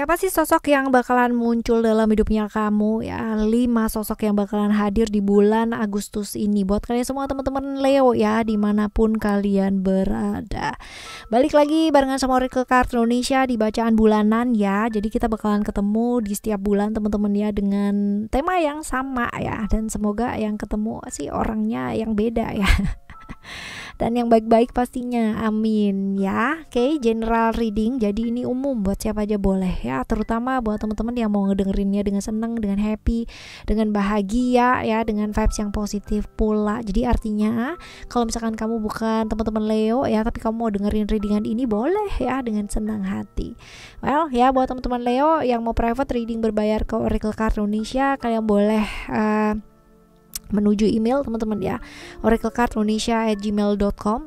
Siapa sih sosok yang bakalan muncul dalam hidupnya kamu ya? 5 sosok yang bakalan hadir di bulan Agustus ini buat kalian semua teman-teman Leo ya, dimanapun kalian berada. Balik lagi barengan sama Oracle Card Indonesia di bacaan bulanan ya. Jadi kita bakalan ketemu di setiap bulan teman-teman ya, dengan tema yang sama ya, dan semoga yang ketemu sih orangnya yang beda ya. Dan yang baik-baik pastinya, amin ya. Oke, general reading, jadi ini umum buat siapa aja boleh ya, terutama buat teman-teman yang mau ngedengerinnya dengan seneng, dengan happy, dengan bahagia ya, dengan vibes yang positif pula. Jadi artinya kalau misalkan kamu bukan teman-teman Leo ya, tapi kamu mau dengerin readingan ini, boleh ya dengan senang hati. Well ya, buat teman-teman Leo yang mau private reading berbayar ke Oracle Card Indonesia, kalian boleh menuju email teman-teman ya, oraclecardindonesia@gmail.com.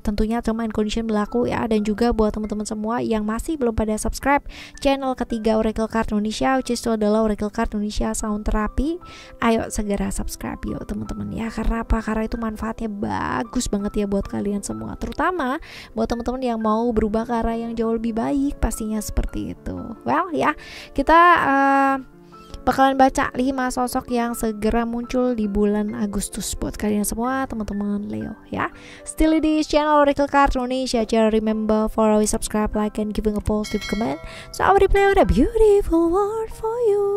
Tentunya term and condition berlaku ya. Dan juga buat teman-teman semua yang masih belum pada subscribe channel ketiga Oracle Card Indonesia, which is itu adalah Oracle Card Indonesia Sound Therapy, ayo segera subscribe yuk teman-teman ya. Karena apa? Karena itu manfaatnya bagus banget ya buat kalian semua, terutama buat teman-teman yang mau berubah ke arah yang jauh lebih baik, pastinya seperti itu. Well ya, kita bakalan baca 5 sosok yang segera muncul di bulan Agustus buat kalian semua teman-teman Leo ya. Still di channel Oracle Card Indonesia. Jangan remember for always subscribe, like, and giving a positive comment. So I will replay with a beautiful word for you.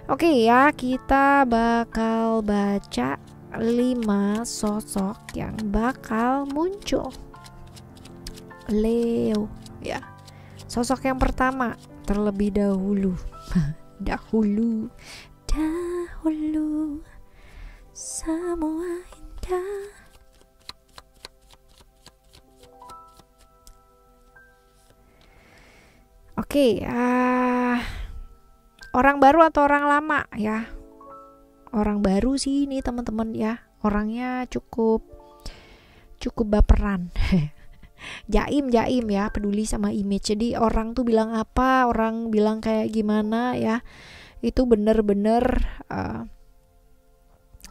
Oke ya, kita bakal baca 5 sosok yang bakal muncul Leo ya. Sosok yang pertama terlebih dahulu dahulu semua indah. Oke, orang baru atau orang lama ya? Orang baru sih ini teman-teman ya, orangnya cukup baperan. Jaim ya, peduli sama image. Jadi orang tuh bilang apa, orang bilang kayak gimana ya, itu bener-bener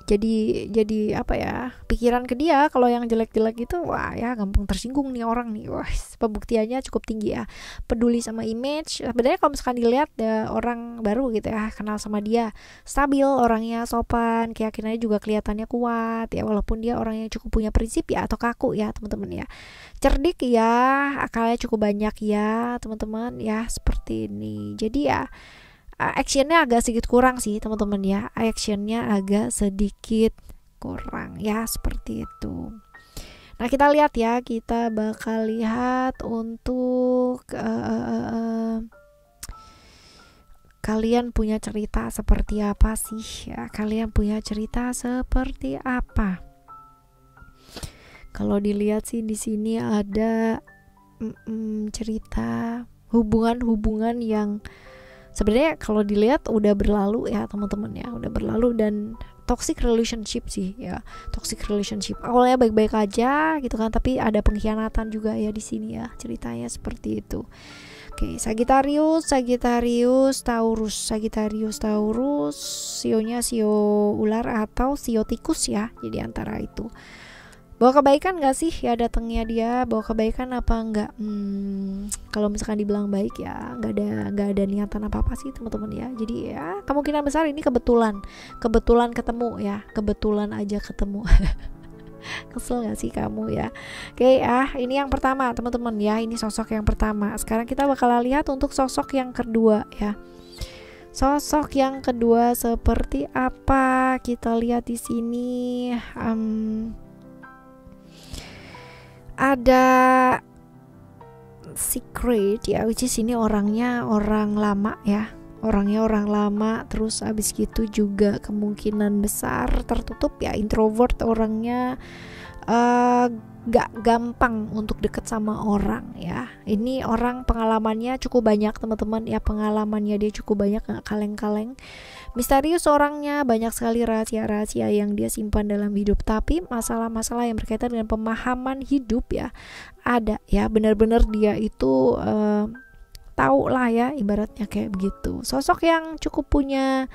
jadi apa ya, pikiran ke dia. Kalau yang jelek-jelek itu wah ya, gampang tersinggung nih orang nih. Wah, pembuktiannya cukup tinggi ya, peduli sama image. Sebenarnya kalau misalkan dilihat ya, orang baru gitu ya, kenal sama dia, stabil orangnya, sopan, keyakinannya juga kelihatannya kuat ya, walaupun dia orang yang cukup punya prinsip ya, atau kaku ya teman-teman ya. Cerdik ya, akalnya cukup banyak ya teman-teman ya, seperti ini. Jadi ya actionnya agak sedikit kurang sih teman-teman ya, actionnya agak sedikit kurang ya, seperti itu. Nah kita lihat ya, kita bakal lihat untuk kalian punya cerita seperti apa sih ya, kalian punya cerita seperti apa. Kalau dilihat sih di sini ada cerita hubungan yang sebenarnya kalau dilihat udah berlalu ya teman-teman ya, udah berlalu, dan toxic relationship sih ya, toxic relationship. Awalnya baik-baik aja gitu kan, tapi ada pengkhianatan juga ya di sini ya, ceritanya seperti itu. Oke, Sagittarius, Taurus, sionya sio ular atau sio tikus ya. Jadi antara itu. Bawa kebaikan gak sih ya datangnya dia? Bawa kebaikan apa enggak? Kalau misalkan dibilang baik ya, nggak ada niatan apa sih teman-teman ya. Jadi ya kemungkinan besar ini kebetulan ketemu ya, kebetulan aja ketemu. Kesel gak sih kamu ya? Oke, ini yang pertama teman-teman ya, ini sosok yang pertama. Sekarang kita bakal lihat untuk sosok yang kedua ya. Sosok yang kedua seperti apa? Kita lihat di sini. Ada secret ya, which is ini orangnya orang lama ya, orangnya orang lama. Terus abis gitu juga kemungkinan besar tertutup ya, introvert orangnya, gak gampang untuk deket sama orang ya. Ini orang pengalamannya cukup banyak teman-teman ya, pengalamannya dia cukup banyak, gak kaleng-kaleng. Misterius orangnya, banyak sekali rahasia-rahasia yang dia simpan dalam hidup. Tapi masalah-masalah yang berkaitan dengan pemahaman hidup ya ada ya, benar-benar dia itu tahu lah ya, ibaratnya kayak begitu. Sosok yang cukup punya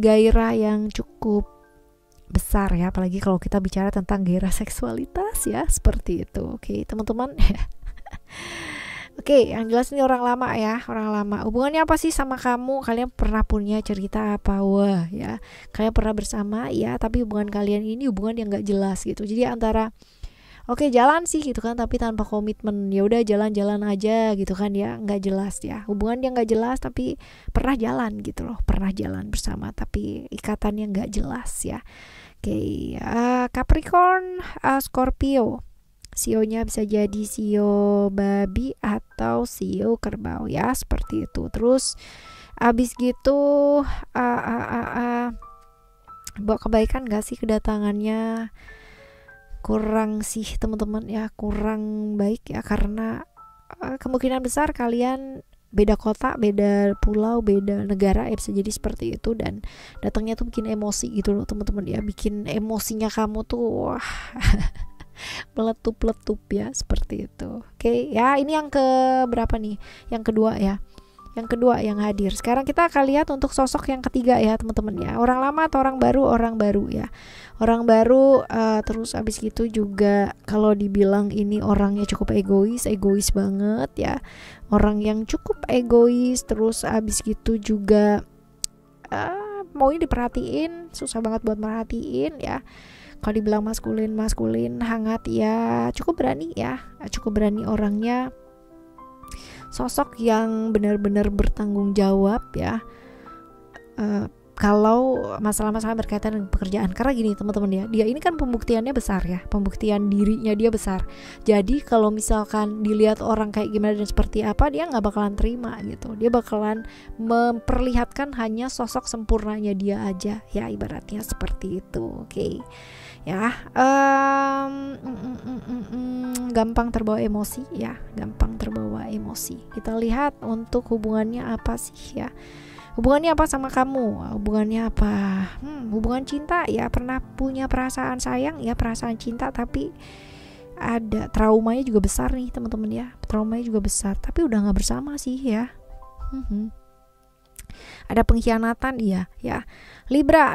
gairah yang cukup besar ya, apalagi kalau kita bicara tentang gairah seksualitas ya, seperti itu. Oke teman-teman. Oke, yang jelas ini orang lama ya, orang lama. Hubungannya apa sih sama kamu? Kalian pernah punya cerita apa? Wah, ya. Kalian pernah bersama ya, tapi hubungan kalian ini hubungan yang gak jelas gitu. Jadi antara oke jalan sih gitu kan, tapi tanpa komitmen. Ya udah jalan-jalan aja gitu kan ya, nggak jelas ya. Hubungan yang nggak jelas tapi pernah jalan gitu loh, pernah jalan bersama tapi ikatannya nggak jelas ya. Oke, Capricorn, Scorpio. Sionya bisa jadi sio babi atau sio kerbau ya, seperti itu. Terus abis gitu bawa kebaikan gak sih kedatangannya? Kurang sih teman-teman ya, kurang baik ya, karena kemungkinan besar kalian beda kota, beda pulau, beda negara ya, bisa jadi seperti itu. Dan datangnya tuh bikin emosi gitu loh teman-teman ya, bikin emosinya kamu tuh wah meletup-letup ya, seperti itu. Oke ya, ini yang ke berapa nih? Yang kedua ya, yang kedua yang hadir. Sekarang kita akan lihat untuk sosok yang ketiga ya teman-teman ya, orang lama atau orang baru? Orang baru ya, orang baru. Terus abis gitu juga kalau dibilang ini orangnya cukup egois banget ya, orang yang cukup egois. Terus abis gitu juga maunya diperhatiin, susah banget buat merhatiin ya. Kalau dibilang maskulin hangat ya, cukup berani ya, cukup berani orangnya. Sosok yang benar-benar bertanggung jawab ya, kalau masalah-masalah berkaitan dengan pekerjaan. Karena gini teman-teman ya, dia ini kan pembuktiannya besar ya, pembuktian dirinya dia besar. Jadi kalau misalkan dilihat orang kayak gimana dan seperti apa, dia nggak bakalan terima gitu. Dia bakalan memperlihatkan hanya sosok sempurnanya dia aja ya, ibaratnya seperti itu. Oke ya, gampang terbawa emosi ya, gampang terbawa emosi. Kita lihat untuk hubungannya apa sih ya, hubungannya apa sama kamu? Hubungannya apa? Hubungan cinta ya, pernah punya perasaan sayang ya, perasaan cinta, tapi ada traumanya juga besar nih teman-teman ya, traumanya juga besar, tapi udah nggak bersama sih ya. Ada pengkhianatan iya ya. Libra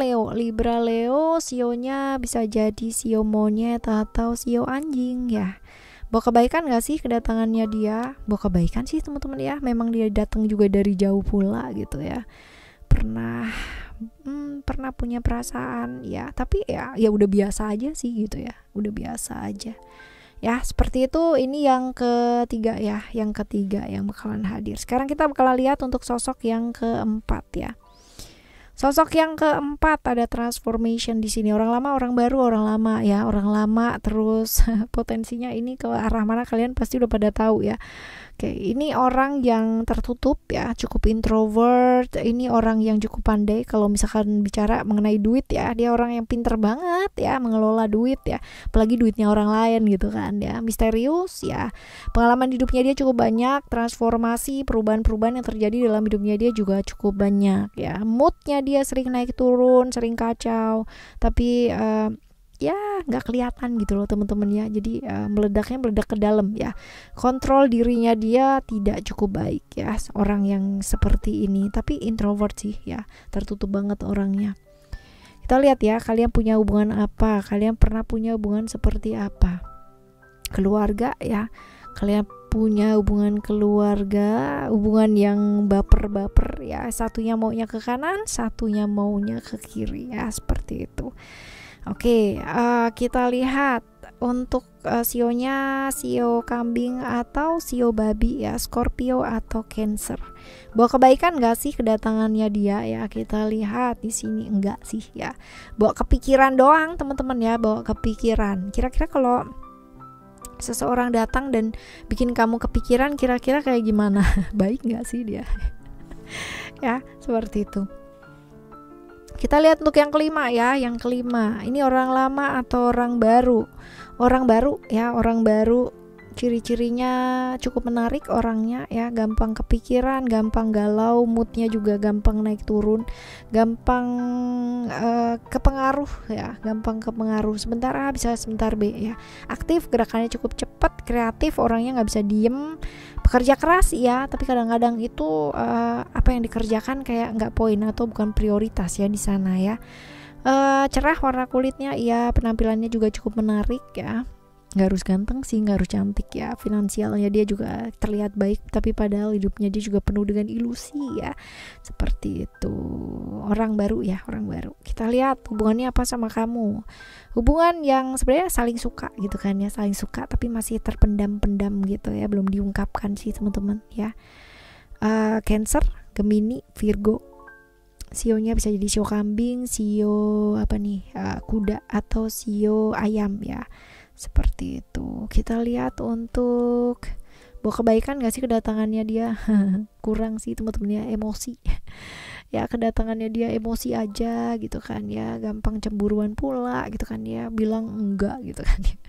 Leo, sionya bisa jadi sio monyet atau sio anjing ya. Bawa kebaikan gak sih kedatangannya dia? Bawa kebaikan sih teman-teman ya, memang dia datang juga dari jauh pula gitu ya. Pernah punya perasaan ya, tapi ya udah biasa aja sih gitu ya, udah biasa aja ya, seperti itu. Ini yang ketiga ya, yang ketiga yang bakalan hadir. Sekarang kita bakalan lihat untuk sosok yang keempat ya. Sosok yang keempat ada transformation di sini. Orang lama, orang baru, orang lama ya, orang lama. Terus potensinya ini ke arah mana kalian pasti udah pada tahu ya. Oke, ini orang yang tertutup ya, cukup introvert. Ini orang yang cukup pandai kalau misalkan bicara mengenai duit ya. Dia orang yang pinter banget ya mengelola duit ya, apalagi duitnya orang lain gitu kan ya. Misterius ya, pengalaman hidupnya dia cukup banyak, transformasi, perubahan-perubahan yang terjadi dalam hidupnya dia juga cukup banyak ya. Moodnya dia sering naik turun, sering kacau, tapi ya nggak kelihatan gitu loh teman-teman ya. Jadi meledak ke dalam ya. Kontrol dirinya dia tidak cukup baik ya, orang yang seperti ini. Tapi introvert sih ya, tertutup banget orangnya. Kita lihat ya, kalian punya hubungan apa? Kalian pernah punya hubungan seperti apa? Keluarga ya, kalian punya hubungan keluarga, hubungan yang baper-baper ya. Satunya maunya ke kanan, satunya maunya ke kiri ya, seperti itu. Oke, kita lihat untuk sionya, sio kambing atau sio babi ya, Scorpio atau Cancer. Bawa kebaikan gak sih kedatangannya dia ya? Kita lihat di sini enggak sih ya. Bawa kepikiran doang teman-teman ya, bawa kepikiran. Kira-kira kalau seseorang datang dan bikin kamu kepikiran, kira-kira kayak gimana? Baik gak sih dia? Ya, seperti itu. Kita lihat untuk yang kelima ya, yang kelima. Ini orang lama atau orang baru? Orang baru ya, orang baru. Ciri-cirinya cukup menarik orangnya ya, gampang kepikiran, gampang galau, moodnya juga gampang naik turun, gampang kepengaruh ya, gampang kepengaruh. Sebentar A bisa sebentar B ya. Aktif, gerakannya cukup cepat, kreatif, orangnya nggak bisa diem, pekerja keras ya, tapi kadang-kadang itu apa yang dikerjakan kayak nggak poin atau bukan prioritas ya di sana ya. Cerah warna kulitnya ya, penampilannya juga cukup menarik ya. nggak harus ganteng sih, nggak harus cantik ya, finansialnya dia juga terlihat baik, tapi padahal hidupnya dia juga penuh dengan ilusi ya, seperti itu. Orang baru ya, orang baru. Kita lihat hubungannya apa sama kamu, hubungan yang sebenarnya saling suka gitu kan ya, saling suka tapi masih terpendam-pendam gitu ya, belum diungkapkan sih teman-teman ya. Cancer, Gemini, Virgo. Sionya bisa jadi sio kambing, sio apa nih, kuda atau sio ayam ya, seperti itu. Kita lihat untuk bawa kebaikan gak sih kedatangannya dia? Kurang sih teman-teman ya, emosi. Ya kedatangannya dia emosi aja gitu kan ya, gampang cemburuan pula gitu kan ya, bilang enggak gitu kan ya.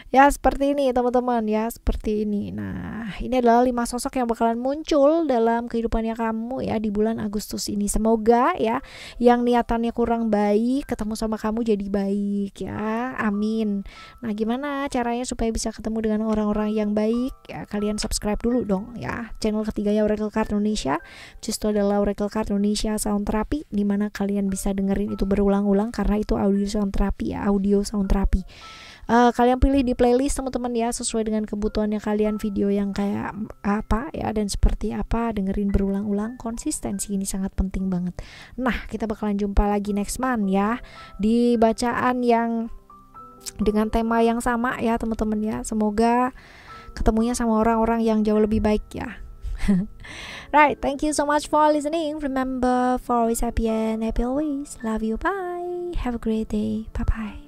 Ya seperti ini teman-teman ya, seperti ini. Nah ini adalah 5 sosok yang bakalan muncul dalam kehidupannya kamu ya di bulan Agustus ini. Semoga ya yang niatannya kurang baik ketemu sama kamu jadi baik ya, amin. Nah gimana caranya supaya bisa ketemu dengan orang-orang yang baik ya? Kalian subscribe dulu dong ya channel ketiganya Oracle Card Indonesia. Justru adalah Oracle Card Indonesia Sound Therapy, dimana kalian bisa dengerin itu berulang-ulang karena itu audio sound therapy ya, audio sound therapy. Kalian pilih di playlist teman-teman ya, sesuai dengan kebutuhannya kalian, video yang kayak apa ya dan seperti apa, dengerin berulang-ulang. Konsistensi ini sangat penting banget. Nah kita bakalan jumpa lagi next month ya di bacaan yang dengan tema yang sama ya teman-teman ya. Semoga ketemunya sama orang-orang yang jauh lebih baik ya. Right, thank you so much for listening. Remember, for always happy and happy always. Love you, bye. Have a great day. Bye bye.